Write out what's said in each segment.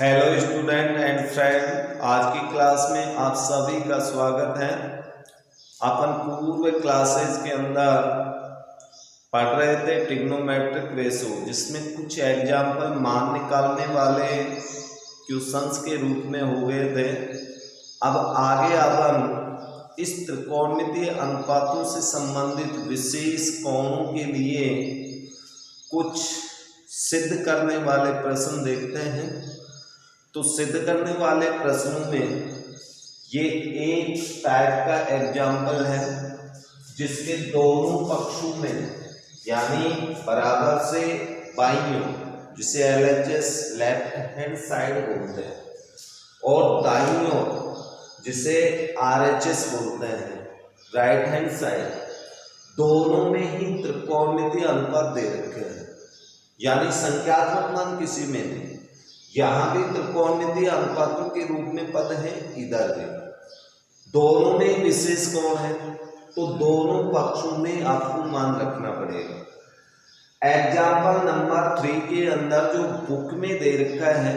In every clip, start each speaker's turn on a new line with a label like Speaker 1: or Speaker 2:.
Speaker 1: Hello student and friend, आज की class में आप सभी का स्वागत है। अपन पूर्व क्लासेस के अंदर पढ़ रहे थे ट्रिग्नोमेट्रिक रेशो, जिसमें कुछ एग्जाम्पल मान निकालने वाले क्वेश्चंस के रूप में हो गए थे। अब आगे अपन इस त्रिकोणमितीय अनुपातों से संबंधित विशेष कोणों के लिए कुछ सिद्ध करने वाले प्रश्न देखते हैं। तो सिद्ध करने वाले प्रश्नों में ये एक टाइप का एग्जाम्पल है जिसके दोनों पक्षों में यानी बराबर से बाईं ओर, जिसे LHS लेफ्ट हैंड साइड बोलते हैं, और दाईं ओर जिसे RHS बोलते हैं राइट हैंड साइड, दोनों में ही त्रिकोणमितीय अनुपात दे रखे हैं। यानी संख्यात्मक मान किसी में नहीं, यहाँ भी त्रिकोणमितीय अनुपातों के रूप में पद है, इधर भी दोनों में विशेष कोण है, तो दोनों पक्षों में आपको मान रखना पड़ेगा। एग्जाम्पल नंबर 3 के अंदर जो बुक में दे रखा है,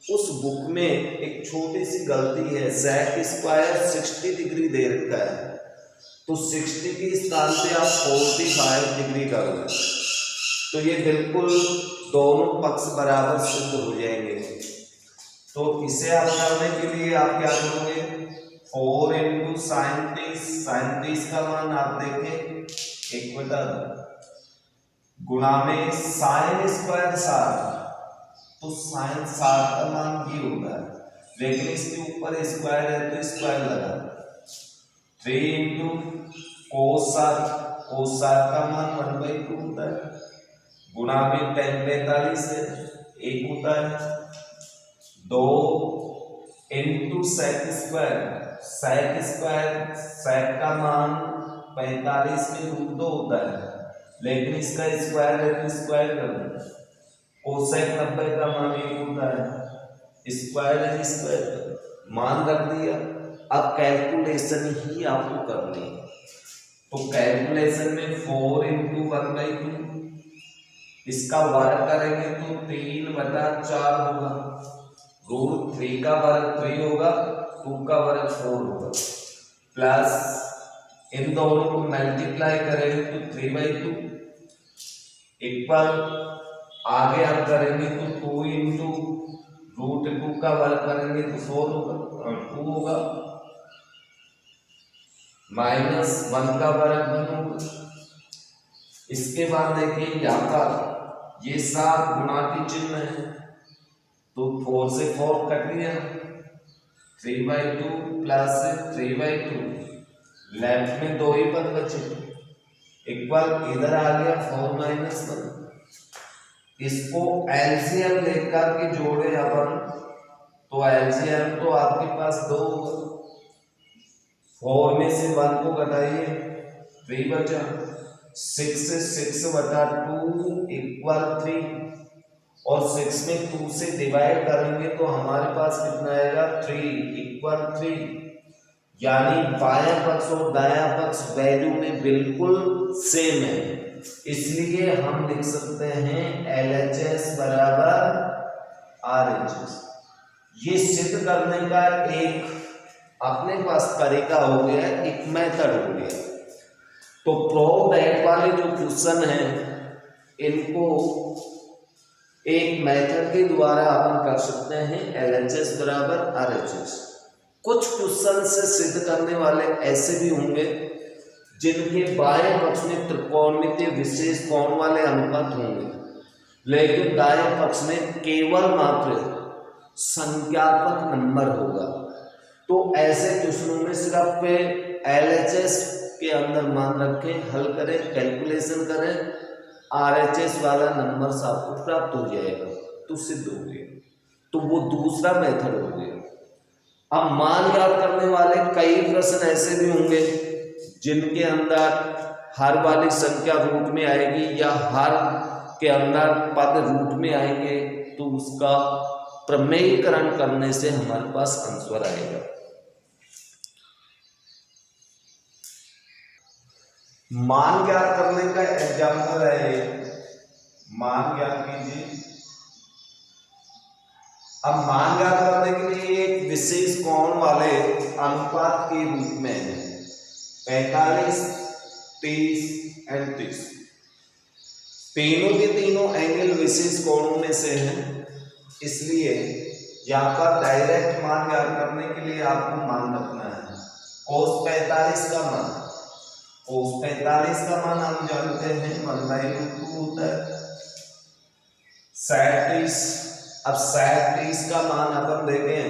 Speaker 1: उस बुक में एक छोटी सी गलती है। सेक स्क्वायर 60 डिग्री दे रखा है, तो 60 के स्थान पे आप 45 डिग्री करोगे, तो ये बिल्कुल दोनों पक्ष बराबर सिद्ध हो जाएंगे। तो इसे आप करने के लिए आप क्या करोगे, 4 इंटू साइन 30 का मान आप देखें 1/2 गुणा में साइन स्क्वायर 60, तो साइन 60 का मान ये होता है, लेकिन इसके ऊपर स्क्वायर है तो स्क्वायर लगा। 3 इंटू कोस 60 का मान 1/2 होता है, गुणा में 45 है 1 होता है। 2 इंटू सेक स्क्वायर सेक का मान 45 में √2 होता है, लेकिन इसका स्क्वायर है तो स्क्वायर कर दो। कोसेक 90 का मान 1 होता है, स्क्वायर है स्क्वायर मान रख दिया। अब कैलकुलेशन ही आपको करनी है, तो कैलकुलेशन में 4 इंटू 1/2, इसका वर्ग करेंगे तो 3/4 होगा। रूट 3 का वर्ग 3 होगा, 2 का वर्ग 4 होगा, प्लस इन दोनों को मल्टीप्लाई करेंगे तो 3/2 इक्वल आगे आप करेंगे तो 2 इंटू √2 का वर्ग करेंगे तो 4 होगा, 2 होगा, माइनस 1 का वर्ग 1 होगा। इसके बाद देखिए यहाँ पर ये 7 गुणा की चिन्ह है, तो 4 से 4 कट गया, 3/2 प्लस 3/2, लेफ्ट में 2 ही पद बचे, इक्वल इधर आ गया 4 - 1। इसको एलसीएम लेकर के जोड़े अपन, तो एलसीएम तो आपके पास 2 होगा, 4 में से 1 को घटाइए 3 बचा, 6 से 6/2 इक्वल 3, और 6 में 2 से डिवाइड करेंगे तो हमारे पास कितना आएगा 3 इक्वल 3। यानी बायां पक्ष और दायां पक्ष वैल्यू में बिल्कुल सेम है, इसलिए हम लिख सकते हैं LHS बराबर RHS। ये सिद्ध करने का एक अपने पास तरीका हो गया, एक मेथड हो गया। तो प्रूव दैट वाले जो क्वेश्चन हैं, इनको एक मेथड के द्वारा अपन कर सकते हैं LHS बराबर RHS। कुछ क्वेश्चन से सिद्ध करने वाले ऐसे भी होंगे जिनके बाएं पक्ष में त्रिकोणमितीय विशेष कोण वाले अनुपात होंगे, लेकिन दाएं पक्ष में केवल मात्र संख्यात्मक नंबर होगा। तो ऐसे क्वेश्चनों में सिर्फ LHS के अंदर मान रखें, हल करें, कैलकुलेशन करें, RHS वाला नंबर आपको प्राप्त हो जाएगा, तो सिद्ध हो गया। तो वो दूसरा मेथड हो गया। अब मान याद करने वाले कई प्रश्न ऐसे भी होंगे जिनके अंदर हर वाली संख्या रूट में आएगी या हर के अंदर पद रूट में आएंगे, तो उसका प्रमेयीकरण करने से हमारे पास आंसर आएगा। मान ज्ञात करने का एग्जाम्पल है, मान ज्ञात कीजिए। अब मान ज्ञात करने के लिए एक विशेष कोण वाले अनुपात के रूप में है 45, 30 एंड 30। तीनों के तीनों एंगल विशेष कोणों में से हैं, इसलिए यहाँ पर डायरेक्ट मान ज्ञात करने के लिए आपको मान रखना है। cos 45 का मान, cos 45 का मान हम जानते हैं 1/√2 होता है। sin 30, अब sin 30 का मान अपन देखें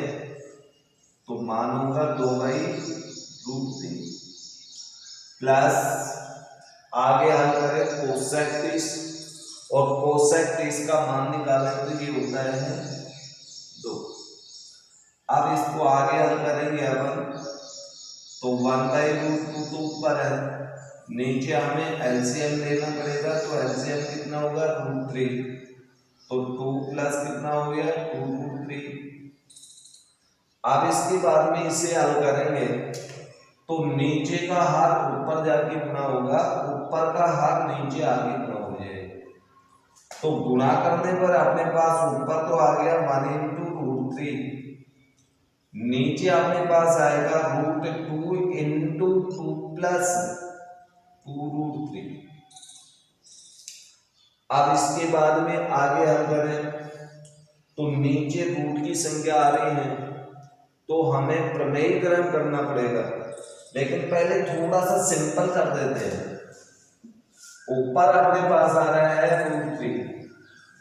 Speaker 1: तो मान होगा 2/√3 प्लस आगे हल करें कोसेक 30 और कोसेक 30 का मान निकालें तो ये होता है 2। अब इसको आगे हल करेंगे अपन तो 1/√2 तो ऊपर है, नीचे हमें एलसीएम लेना पड़ेगा तो एलसीएम कितना होगा √3, तो 2 प्लस कितना हो गया 2√3। अब इसके बाद में इसे हल करेंगे तो नीचे का हार ऊपर जाके गुना होगा, ऊपर का हार नीचे आगे गुना हो जाएगा। तो गुना करने पर अपने पास ऊपर तो आ गया 1 × √3, नीचे अपने पास आएगा √2 × 2 प्लस 2√3। अब इसके बाद में आगे हल करें तो नीचे रूट की संख्या आ रही है तो हमें प्रमेयीकरण करना पड़ेगा, लेकिन पहले थोड़ा सा सिंपल कर देते हैं। ऊपर अपने पास आ रहा है √3,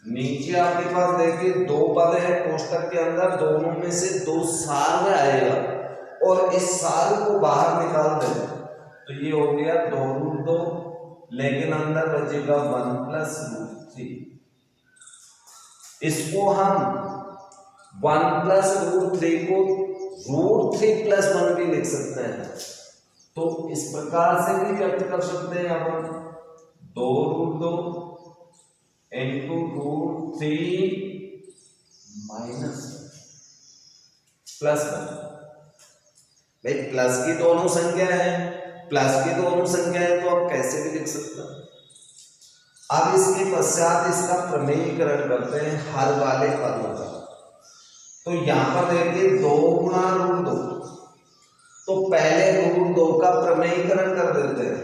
Speaker 1: नीचे आपके पास देखिए 2 पद है कोष्टक के अंदर, दोनों में से 2 सार में आएगा और इस सार को बाहर निकाल दें तो ये हो गया 2√2, लेकिन अंदर बचेगा 1 + √3। इसको हम 1 + √3 को √3 + 1 भी लिख सकते हैं, तो इस प्रकार से भी व्यक्त कर सकते हैं अपन 2√2 × √3 - +1। भाई प्लस की दोनों संख्या है, प्लस की दोनों संख्या है तो आप कैसे भी लिख सकते हैं। अब इसके पश्चात इसका प्रमेयीकरण करते हैं हर वाले पदों का। तो यहां पर देखिए 2 × √2, तो पहले √2 का प्रमेयीकरण कर देते हैं,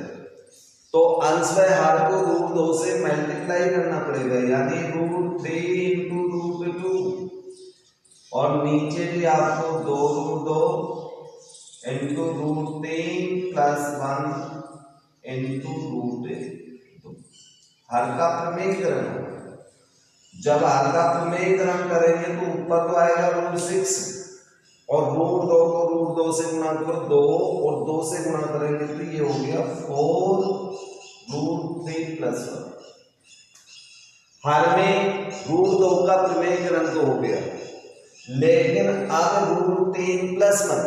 Speaker 1: तो अंश व हर को √2 से मल्टीप्लाई करना पड़ेगा, यानी √3 × √2 और नीचे भी आपको 2√2 × √3 + 1 × √2 हर का प्रमेयीकरण होगा। जब हर का प्रमेयीकरण करेंगे तो ऊपर तो आएगा √6 और √2 को √2 से गुणा करो 2 और 2 से गुणा करेंगे तो ये हो गया 4 √3 + 1। हर में √2 का प्रमेयीकरण तो हो गया, लेकिन अब √3 + 1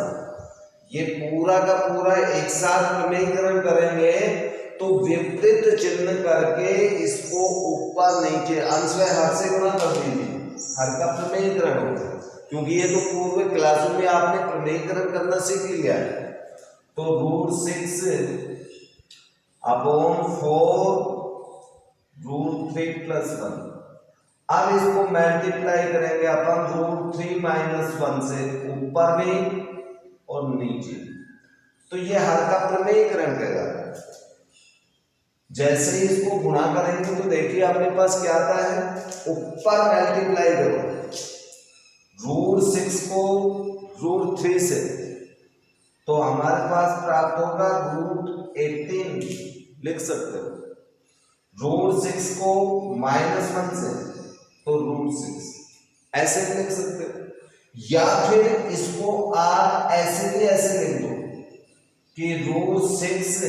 Speaker 1: ये पूरा का पूरा एक साथ प्रमेयीकरण करेंगे तो विपरीत चिन्ह करके इसको ऊपर नीचे अंश व हर से गुणा कर दीजिए, हर का प्रमेयीकरण होगा, क्योंकि ये तो पूर्व क्लासों में आपने प्रमेयीकरण करना सीख लिया है। तो √6/4 √3 + 1। अब इसको मल्टीप्लाई करेंगे अपन √3 - 1 से ऊपर भी और नीचे, तो ये हर का प्रमेयीकरण करेगा। जैसे ही इसको गुणा करेंगे तो देखिए अपने पास क्या आता है, ऊपर मल्टीप्लाई करो √6 को √3 से तो हमारे पास प्राप्त होगा √18 लिख सकते हो, √6 को -1 से तो √6 ऐसे भी लिख सकते हो, या फिर इसको आप ऐसे भी ऐसे लिख दो कि √6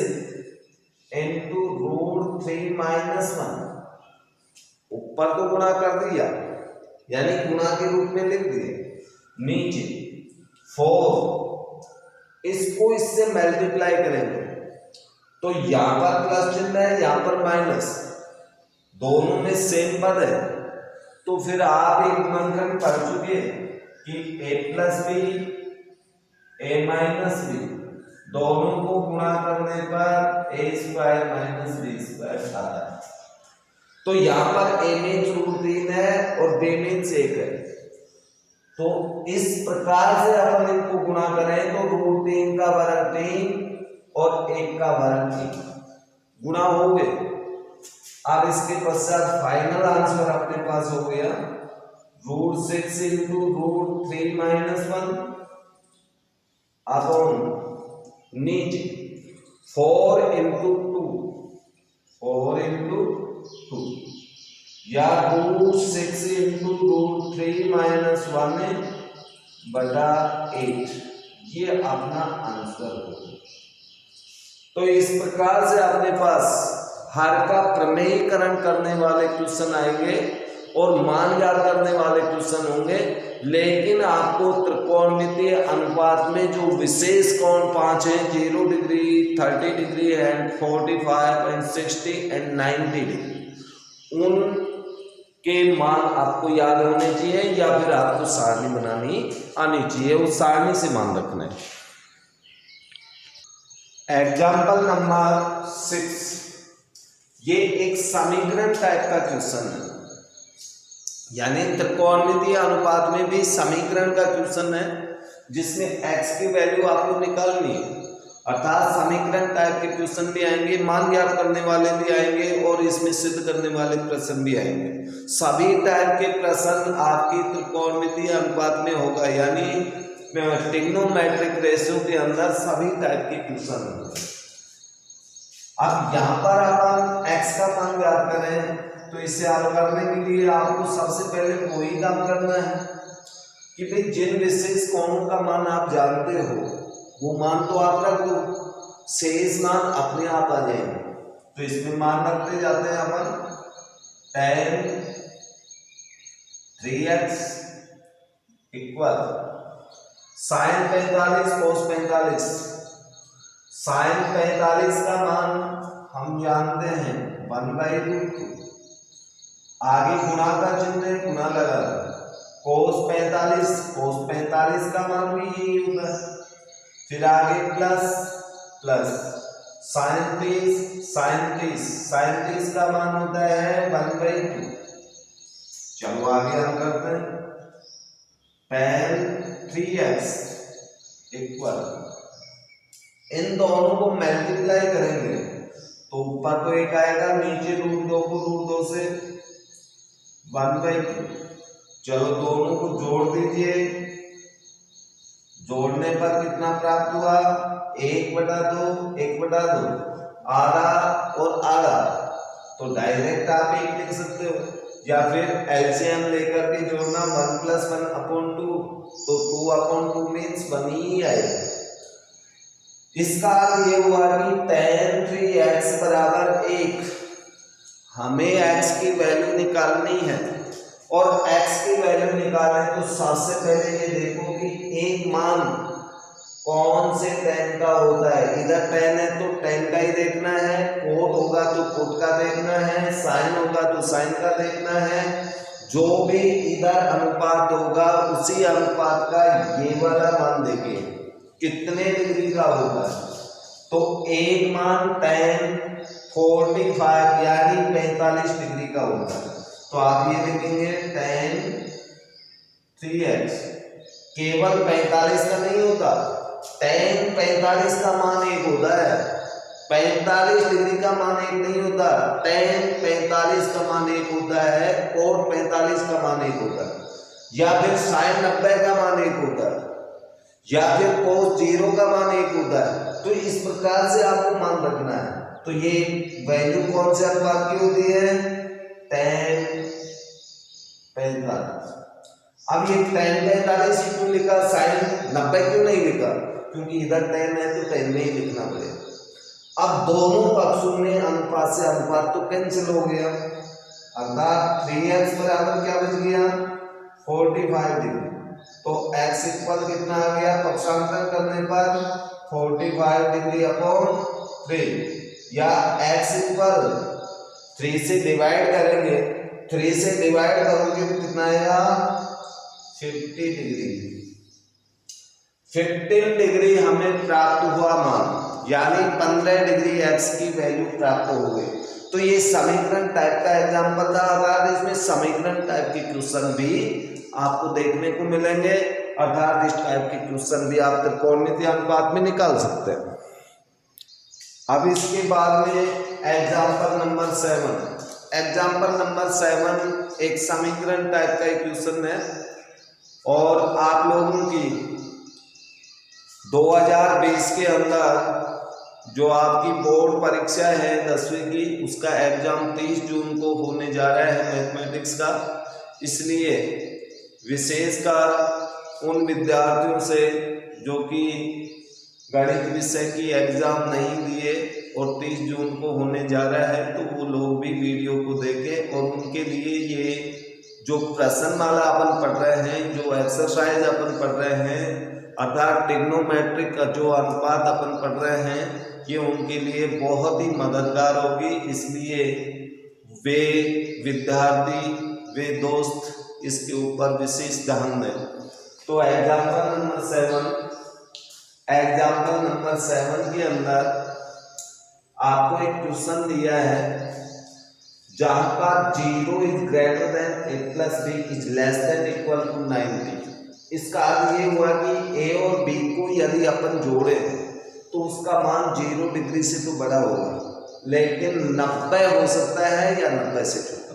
Speaker 1: × √3 - 1 ऊपर तो गुणा कर दिया यानी गुणा के रूप में लिख दिए, नीचे 4 इसको इससे मल्टीप्लाई करेंगे तो यहां पर प्लस चिन्ह है, यहां पर माइनस, दोनों में सेम पद है, तो फिर आप एक गुणनखंड पढ़ चुके कि a + b a - b दोनों को गुणा करने पर a² - b² आता है। तो यहां पर a मीन्स √3 है और b मीन्स 1 है, तो इस प्रकार से अपन इनको गुणा करें तो √3 का वर्ग 3 और 1 का वर्ग 3 गुणा हो गए। अब इसके पश्चात फाइनल आंसर अपने पास हो गया √6 इंटू √3 - 1 अपॉन नीचे 4 इंटू 2 या √6 इंटू √3 - 1 बटा 8 ये अपना आंसर होगा। तो इस प्रकार से अपने पास हर का प्रमेयीकरण करने वाले क्वेश्चन आएंगे और मान ज्ञात करने वाले क्वेश्चन होंगे, लेकिन आपको त्रिकोणमितीय अनुपात में जो विशेष कोण 5 हैं 0 degree, 30 degree and 45 and 60 and 90 degree, उनके मान आपको याद होने चाहिए या फिर आपको सारणी बनानी आनी चाहिए, उस सारणी से मान रखना है। एग्जाम्पल नंबर 6, ये एक समीकरण टाइप का क्वेश्चन है, यानी त्रिकोणमितीय अनुपात में भी समीकरण का क्वेश्चन है जिसमें x की वैल्यू आपको निकालनी है, अर्थात समीकरण टाइप के क्वेश्चन भी आएंगे, मान ज्ञात करने वाले भी आएंगे और इसमें सिद्ध करने वाले प्रश्न भी आएंगे। सभी टाइप के प्रश्न आपकी त्रिकोणमितीय अनुपात में होगा, यानी ट्रिग्नोमेट्रिक रेशियो के अंदर सभी टाइप के क्वेश्चन होंगे। अब यहाँ पर अपन x का मान ज्ञात करें तो इसे हल करने के लिए आपको सबसे पहले वही काम करना है कि भाई जिन विशेष कोणों का मान आप जानते हो वो मान तो आप रख दो, शेष मान अपने आप आ जाएंगे। तो इसमें मान रखते जाते हैं अपन tan 3x equal sin 45 cos 45। sin 45 का मान हम जानते हैं 1/√2, आगे गुणा का चिन्ह गुणा लगा, cos 45 का मान भी यही होगा, फिर आगे प्लस sin 30 का मान होता है 1/2। चलो आगे हम करते हैं tan 3x इक्वल, इन दोनों को मल्टीप्लाई करेंगे तो ऊपर तो 1 आएगा, नीचे √2 को √2 से 1/2। चलो दोनों को जोड़ दीजिए, जोड़ने पर कितना प्राप्त हुआ 1/2 आधा और आधा, तो डायरेक्ट आप 1 लिख सकते हो, या फिर एलसीएम लेकर के जोड़ना 1 + 1/2, तो 2/2 मीन्स 1 ही आएगा। इसका अर्थ ये हुआ कि tan 3x = 1, हमें x की वैल्यू निकालनी है और x की वैल्यू निकालें तो सबसे पहले ये देखो कि एक मान कौन से tan का होता है। इधर tan है तो tan का ही देखना है, कोट होगा तो कोट का देखना है, साइन होगा तो साइन का देखना है, जो भी इधर अनुपात होगा उसी अनुपात का ये वाला मान देंगे कितने डिग्री का होगा। तो एक मान tan 45 यानी 45 डिग्री का होता है, तो आप ये लिखेंगे tan 3x केवल 45 का नहीं होता, tan 45 का मान 1 होता है, 45 डिग्री का मान 1 नहीं होता, tan 45 का मान 1 होता है और 45 का मान 1 होता है, या फिर sin 90 का मान 1 होता है, या फिर cos 0 का मान 1 होता है। तो इस प्रकार से आपको मान रखना है। तो ये वैल्यू कौन से अनुपात की होती है tan 45। अब ये tan 45 क्यों लिखा, sin 90 क्यों नहीं लिखा, क्योंकि इधर tan है तो tan में ही लिखना पड़ेगा। अब दोनों पक्षों में अनुपात से अनुपात तो कैंसिल हो गया, अर्थात 3x बराबर क्या बच गया 45 डिग्री। तो x इक्वल कितना आ गया, पक्षांतर करने पर 45 डिग्री अपॉन 3, या x इक्वल 3 से डिवाइड करेंगे, 3 से डिवाइड करोगे तो कितना आएगा 50 डिग्री। 15 डिग्री हमें प्राप्त हुआ मान, यानी 15 डिग्री x की वैल्यू प्राप्त हो गई। तो तो ये समीकरण टाइप का एग्जाम्पल था। अर्थात इसमें समीकरण टाइप के क्वेश्चन भी आपको देखने को मिलेंगे, अर्थात इस टाइप के क्वेश्चन भी आप त्रिकोणमितीय अनुपात में निकाल सकते हैं। अब इसके बाद में एग्जाम्पल नंबर 7। एग्जाम्पल नंबर 7 एक समीकरण टाइप का क्वेश्चन है और आप लोगों की 2020 के अंदर जो आपकी बोर्ड परीक्षा है 10वीं की, उसका एग्जाम 30 जून को होने जा रहा है मैथमेटिक्स का। इसलिए विशेषकर उन विद्यार्थियों से जो कि गणित विषय की एग्जाम नहीं दिए और 30 जून को होने जा रहा है, तो वो लोग भी वीडियो को देखें और उनके लिए ये जो प्रश्नमाला अपन पढ़ रहे हैं, जो एक्सरसाइज अपन पढ़ रहे हैं, अर्थात ट्रिग्नोमेट्रिक का जो अनुपात अपन पढ़ रहे हैं, ये उनके लिए बहुत ही मददगार होगी। इसलिए वे विद्यार्थी, वे दोस्त इसके ऊपर विशेष ध्यान दें। तो एग्जाम्पल नंबर 7 के अंदर आपको एक क्वेश्चन दिया है जहां पर 0 is greater than a plus b is less than equal to 90। इसका अर्थ ये हुआ कि a और b को यदि अपन जोड़े तो उसका मान 0 डिग्री से तो बड़ा होगा, लेकिन 90 हो सकता है या 90 से छोटा।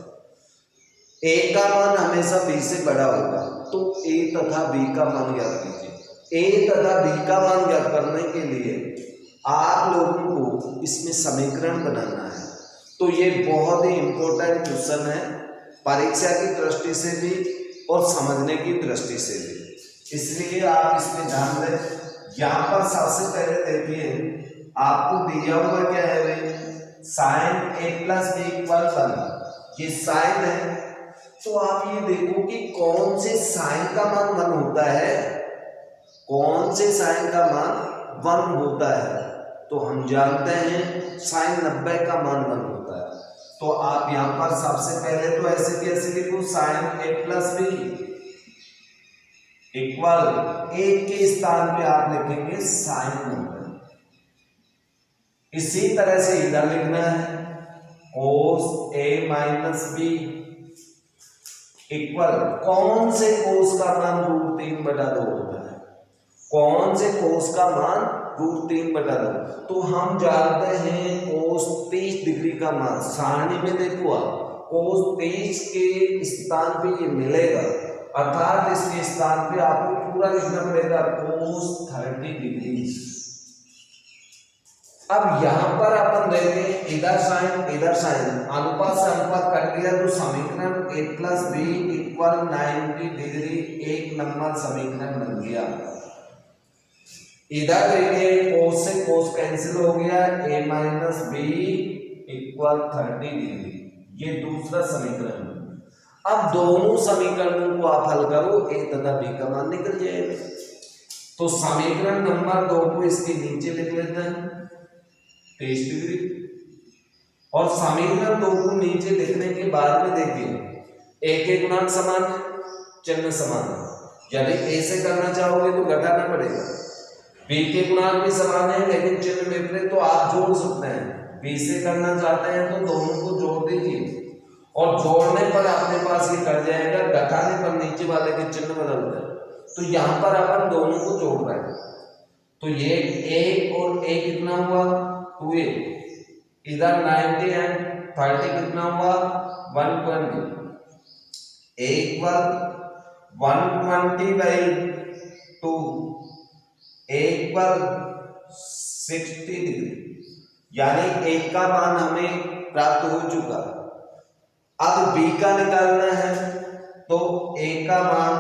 Speaker 1: a का मान हमेशा b से बड़ा होगा, तो a तथा b का मान ज्ञात कीजिए। a तथा b का मान ज्ञात करने के लिए आप लोगों को इसमें समीकरण बनाना है। तो ये बहुत ही इंपॉर्टेंट क्वेश्चन है परीक्षा की दृष्टि से भी और समझने की दृष्टि से भी, इसलिए आप इसमें ध्यान दें। यहाँ पर सबसे पहले देखिए आपको दिया हुआ क्या है भाई, sine a plus b equal 1, ये साइन है। तो आप ये देखो कि कौन से साइन का मान 1 होता है, कौन से साइन का मान 1 होता है। तो हम जानते हैं साइन 90 का मान 1 होता है। तो आप यहाँ पर सबसे पहले तो ऐसे कैसे लिखो, sine a plus b equal 1 के स्थान पे आप लिखेंगे साइन 90। इसी तरह से इधर लिखना है कोस a माइनस b इक्वल कौन से कोस का मान √3/2 होता है, कौन से कोस का मान √3/2। तो हम जानते हैं कोस 30 डिग्री का मान, सारणी में देखो आप कोस 30 के स्थान पे ये मिलेगा, अर्थात इसके स्थान पे आपको पूरा लिखना पड़ेगा कोस 30 डिग्री। अब यहां पर अपन देखें इधर साइन अनुपात से अनुपात कट गया, तो समीकरण a plus b equal 90 degree एक नंबर समीकरण बन गया। इधर देखिए कोस से कोस कैंसिल हो गया, a minus b equal 30 degree, ये दूसरा समीकरण। अब दोनों समीकरणों को आप हल करो, a तथा b का मान निकल जाएगा। तो समीकरण नंबर 2 को इसके नीचे लिख लेते हैं 23 डिग्री, और समीकरण 2 को नीचे लिखने के बाद में देखिए a के गुणांक समान है, चिन्ह समान है। यदि a से करना चाहोगे तो घटाना पड़ेगा, b के गुणांक भी समान है लेकिन चिन्ह विपरीत, तो आप जोड़ सकते हैं। b से करना चाहते हैं तो दोनों को जोड़ दीजिए, और जोड़ने पर अपने पास ये कर जाएगा, घटाने पर नीचे वाले के चिन्ह बदलते हैं। तो यहाँ पर अपन दोनों को जोड़ रहे हैं, तो ये a और a कितना हुआ 2a, इधर 90 एंड 30 कितना हुआ 120, a equal 120/2, a equal 60 degree, यानी a का मान हमें प्राप्त हो चुका। अब b का निकालना है, तो a का मान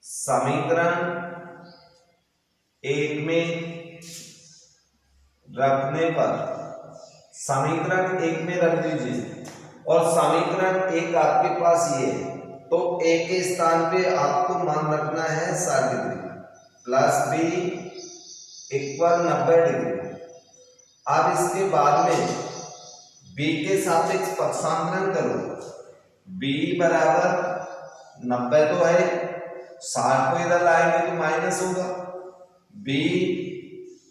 Speaker 1: समीकरण 1 में रखने पर, समीकरण 1 में रख दीजिए, और समीकरण 1 आपके पास ये है, तो a के स्थान पे आपको मान रखना है 60 degree plus b equal 90 degree. अब इसके बाद में b के सापेक्ष पक्षांतरण करो, b बराबर 90 तो है, 60 को इधर लाएंगे तो माइनस होगा, b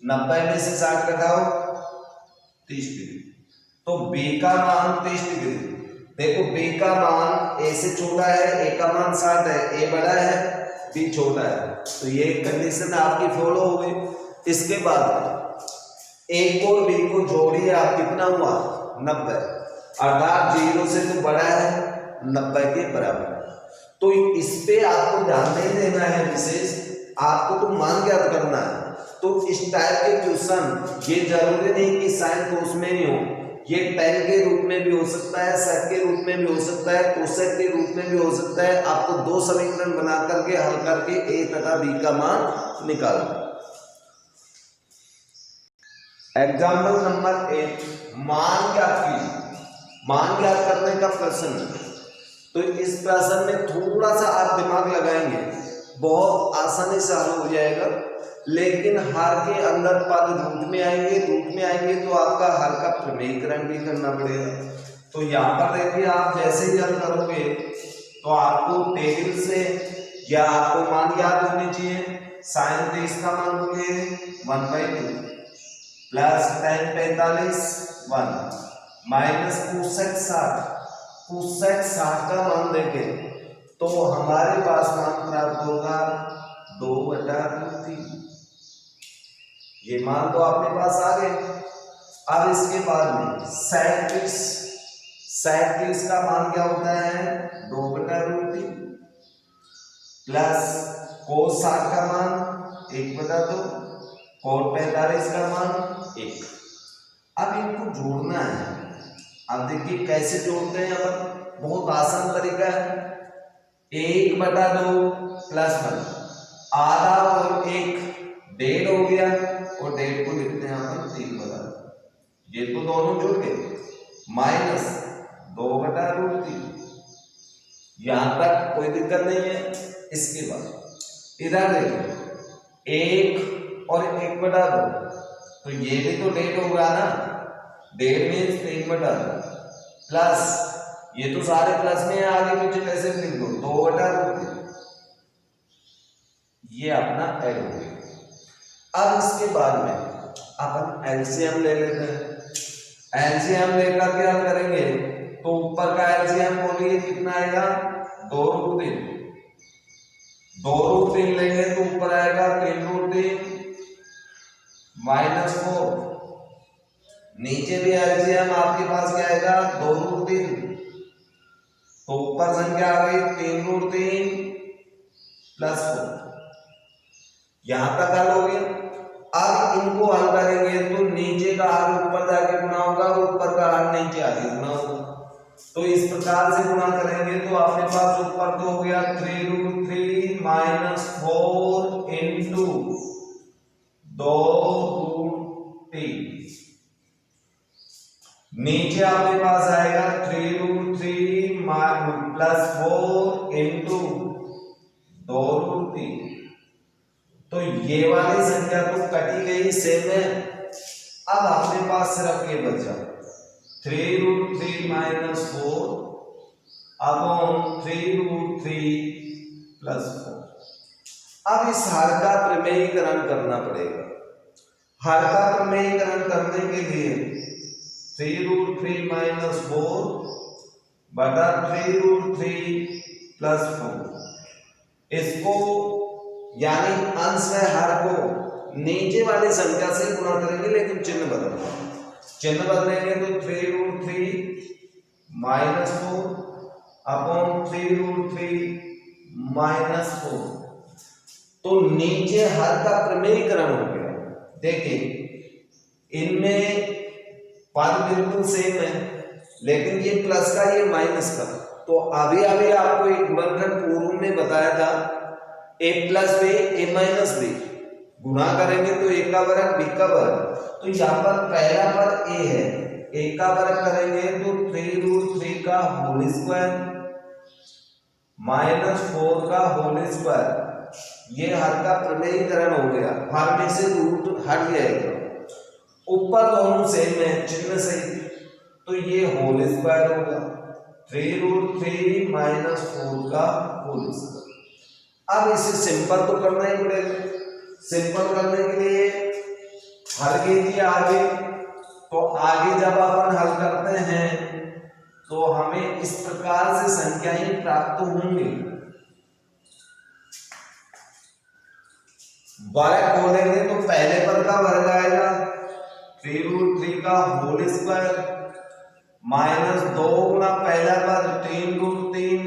Speaker 1: 90 में से 60 घटाओ 30 डिग्री। तो बी का मान 30 डिग्री। देखो बी का मान ए से छोटा है, ए का मान 60 है, ए बड़ा है, बी छोटा है, तो ये कंडीशन आपकी फॉलो हो गई। इसके बाद ए को बी को जोड़िए आप, कितना हुआ 90, अर्थात 0 से तो बड़ा है 90 के बराबर। तो इस पे आपको ध्यान नहीं देना है विशेष, आपको तो मान ज्ञात करना है। तो इस टाइप के क्वेश्चन ये जरूरी नहीं कि साइन कोस में ही हो, ये tan के रूप में भी हो सकता है, sec के रूप में भी हो सकता है, कोसेक के रूप में भी हो सकता है। आपको दो समीकरण बना करके हल करके a तथा b का मान निकालना। एग्जाम्पल नंबर 8, मान ज्ञात कीजिए। मान ज्ञात करने का प्रश्न। तो इस प्रश्न में थोड़ा सा आप दिमाग लगाएंगे, बहुत आसानी से हल हो जाएगा, लेकिन हर के अंदर पद रूट में आएंगे तो आपका हल का प्रमेयीकरण भी करना पड़ेगा। तो यहाँ पर देखिए, आप जैसे ही हल करोगे तो आपको टेबल से या आपको मान याद होने चाहिए। साइन 30 का मान बोलिए 1/2 प्लस tan 45 1 माइनस कोसेक 60 का मान देखें तो हमारे पास मान प्राप्त होगा 2/3। ये मान तो आपके पास आ गए। अब इसके बाद में sec 30 का मान क्या होता है 2/3 प्लस cos 60 का मान 1/2, cot 45 का मान 1। अब इनको जोड़ना है। अब देखिए कैसे जोड़ते हैं, अब बहुत आसान तरीका है। 1/2 प्लस 1 आधा और 1 1.5 हो गया, और 1.5 को लिखते हैं यहाँ पर 3/2। ये तो दोनों जुड़ गए, माइनस 2/3। यहां तक कोई दिक्कत नहीं है। इसके बाद इधर देखिए 1 और 1/2, तो ये भी तो 1.5 होगा ना, 1.5 मीन्स 3/2 प्लस ये तो सारे प्लस में है, आगे पीछे कैसे लिख दो 2/3। ये अपना ऐड हो गया। अब इसके बाद में अपन एलसीएम ले लेते हैं। एलसीएम लेकर के हम करेंगे तो ऊपर का एलसीएम बोलिए कितना आएगा 2√3। 2√3 लेंगे तो ऊपर आएगा 3√3 माइनस 4। नीचे भी एलसीएम आपके पास क्या आएगा 2√3, तो ऊपर संख्या आ गई 3√3 प्लस 4। यहां तक हल हो गया। अब इनको हल करेंगे तो नीचे का हल ऊपर जाके गुना होगा, ऊपर का हल नीचे आगे गुना होगा। तो इस प्रकार से गुना करेंगे तो अपने पास ऊपर तो हो गया 3√3 माइनस 4 इंटू 2√3। नीचे आपके पास आएगा 3√3 प्लस 4 इंटू 2√3। तो ये वाली संख्या तो कटी गई सेम है। अब अपने पास सिर्फ ये बचा 3√3 माइनस 4 अपॉन 3√3 प्लस 4। अब इस हर का प्रमेयीकरण करना पड़ेगा। हर का प्रमेयीकरण करने के लिए 3√3 माइनस 4 बटा 3√3 प्लस 4, इसको यानी अंश में हर को नीचे वाली संख्या से गुणा करेंगे, लेकिन चिन्ह बदलेंगे तो 3√3 माइनस 4 अपॉन 3√3 माइनस 4। तो नीचे हर का प्रमेयीकरण हो गया। देखिए इनमें पद बिल्कुल सेम है, लेकिन ये प्लस का ये माइनस का। तो अभी आपको एक गुणनखंड पूर्व में बताया था a plus B a minus B, गुणा करेंगे तो a का वर्ग b का वर्ग। तो यहाँ पर पहला पद a है, a का वर्ग करेंगे तो 3√3 का होल स्क्वायर माइनस 4 का होल स्क्वायर। ये हर का प्रमेयीकरण हो गया। हर में से रूट हट जाएगा, ऊपर दोनों सेम है चिन्ह सही, तो ये होल स्क्वायर होगा 3√3 माइनस 4 का होल स्क्वायर। अब इसे सिंपल तो करना ही पड़ेगा। सिंपल करने के लिए हर के लिए आगे तो आगे जब अपन हल करते हैं तो हमें इस प्रकार से संख्याएं प्राप्त होंगी। वर्ग खोलेंगे तो पहले पद का वर्ग आएगा 3√3 का होल स्क्वायर माइनस 2 गुना पहला पद 3√3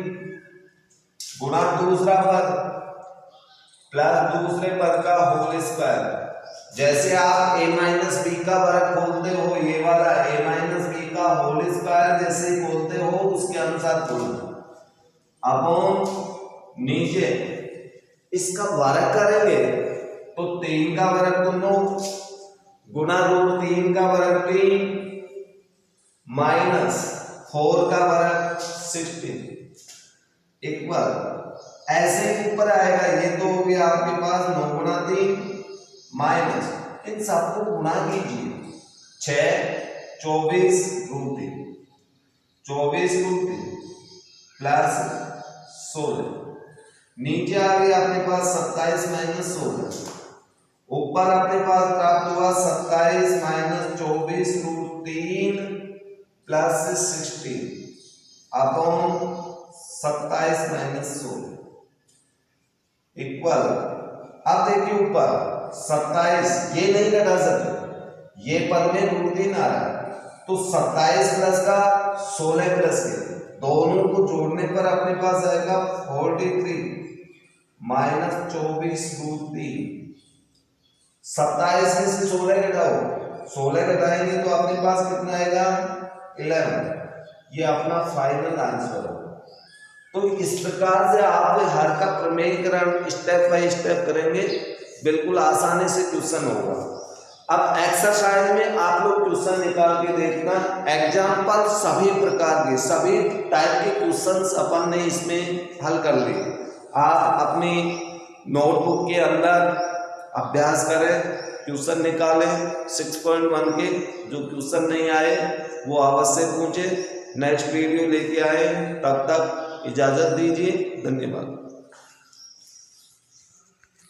Speaker 1: गुना दूसरा पद प्लस दूसरे पद का होल स्क्वायर। जैसे आप a माइनस बी का वर्ग खोलते हो, ये वाला a माइनस बी का होल स्क्वायर जैसे खोलते हो उसके अनुसार खोलना। अब नीचे इसका वर्ग करेंगे तो 3 का वर्ग तो 9 गुना √3 का वर्ग 3 माइनस 4 का वर्ग 16 इक्वल ऐसे ऊपर आएगा। ये तो हो गया आपके पास 9 गुना 3 माइनस इन सबको गुणा कीजिए 6 24√3 24√3 प्लस 16 नीचे आ गया अपने पास 27 माइनस 16 ऊपर अपने पास प्राप्त हुआ 27 minus 24√3 plus 16 upon 27 minus 16 equal. अब देखिए ऊपर 27 ये नहीं घटा सकते, ये पद में √3 आ रहा है तो 27 प्लस का 16 प्लस के दोनों को जोड़ने पर अपने पास आएगा 43 माइनस 24√3। 27 में से 16 घटाओ, 16 घटाएंगे तो अपने पास कितना आएगा 11। ये अपना फाइनल आंसर है। तो इस प्रकार से आप हर का प्रमेयकरण स्टेप बाय स्टेप करेंगे, बिल्कुल आसानी से क्वेश्चन होगा। अब एक्सरसाइज में आप लोग क्वेश्चन निकाल के देखना, एग्जाम्पल सभी प्रकार के सभी टाइप के क्वेश्चंस अपन ने इसमें हल कर लिए। आप अपनी नोटबुक के अंदर अभ्यास करें, क्वेश्चन निकालें 6.1 के। जो क्वेश्चन नहीं आए वो अवश्य पूछे, नेक्स्ट वीडियो लेके आए। तब तक इजाजत दीजिए, धन्यवाद।